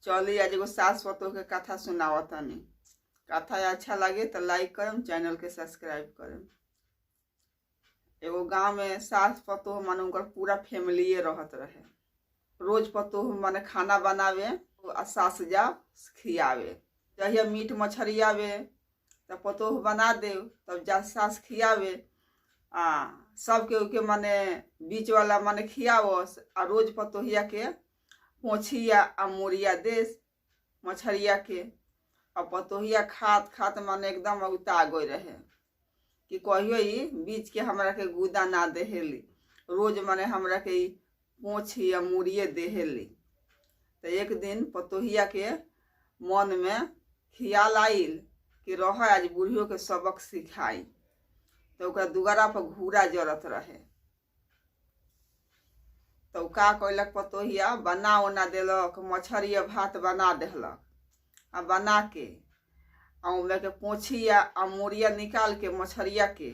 चली आज एगो सास पतोह के कथा सुनावतनी। कथा अच्छा लगे तो लाइक करम, चैनल के सब्सक्राइब करम। एगो गांव में सास पतोह माने उनकर पूरा फैमिली रहत रहे। रोज पतोह माने खाना बनावे आ सास जा खियावे। जहिया मीट मछली आवे तब पतोह बना दे, तब जा सास खियावे। सबके उके माने बीच वाला माने खियावस आ रोज पतोहिया के पोछिया आ मोरिया देस मछरिया के। और पतोहिया खात खात माने एकदम उता गई रहे कि कहियो ई बीच के हमरा के गुदा ना देहेली, रोज माने हमरा के पोछी आ मुड़िए देहेली। तो एक दिन पतोहिया के मन में ख्याल आइल कि रह आज बूढ़ियों के सबक सिखाई। तो ओकरा दुआरा पर घूरा जरत रहे। तो का कैलक पतोहिया बना उना देलक, मछरी भात बना देहलक आ बना के ओमे के पोछिया आ मोरिया निकाल के मछरिया के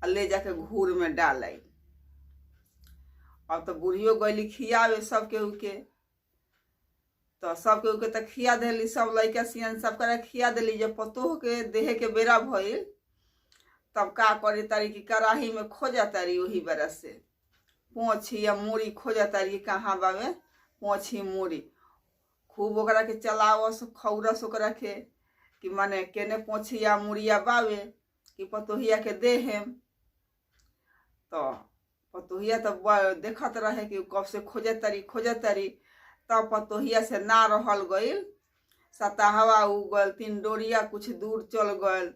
आ ले जाके घूर में डालाई। अब तो बूढ़ियो गईली खियावे सबके उके। तो सबके उके तो खिया देली, सब लइका सियन सब करे खिया देली। जब पतोह के देहे के बेरा भइल तब का करी तारी कि कड़ाही में खोजा तारी, वही बेरा से पोछी या मूड़ी खोजा तारी कहाँ बावे पोछी मूड़ी। खूब ओकरा के चलावस खौरस ओकरा के कि माने केने पोछी या मुड़िया बावे कि पतोहिया के देहेम। तो पतोहिया तो देखत रहे कि कब से खोजत तारी। तब पतोहिया से ना रहल गईल, सताहवा उगल, 3 डोरिया कुछ दूर चल गईल।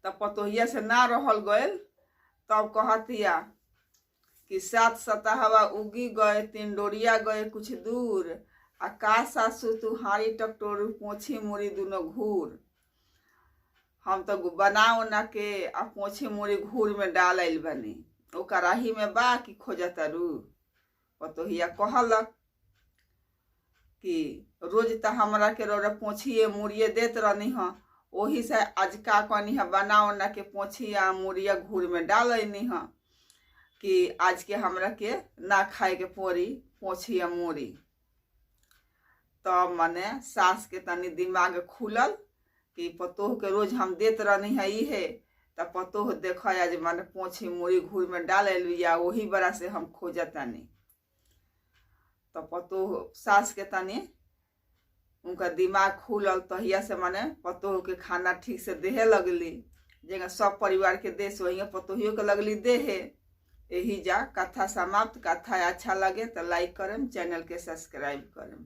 तब पतोहिया से ना रहल गईल, तब कहतिया कि 7 सताहवा उगी गए, 3 डोरिया गए कुछ दूर। आ का सासू तू हारी टकटोरू पोछी मुड़ी दुनो घूर। हम तो बना उना के आ पोछी मुड़ी घूर में डाल आइल बनी, ओ कड़ाही में बा कि खोजतारू। पतोहिया कहलक कि रोज तो हमरा के रोरा पोछिए मुड़िए देत रहनी ह, ओही से आज का कहनी है बना उना के पोछिया मुड़िया घूर में डालनी ह कि आज के हमरा के ना खाए के पड़ी पोछिया मुड़ी। तब माने सास के तनी दिमाग खुलल कि पतोह के रोज हम देत रहनी है इहे। तब पतोह देख आज माने पोछी मुड़ी घूर में डाल लिया, वही बरा से हम खोजतानी। तो पतोह सास के तनी उनका दिमाग खुलल, तहिया से माने पतोह के खाना ठीक से देहे लगली। जगह सब परिवार के देश वही पतोहियों के लगली देहे। यही जा कथा समाप्त। कथा अच्छा लगे तो लाइक करम, चैनल के सब्सक्राइब करम।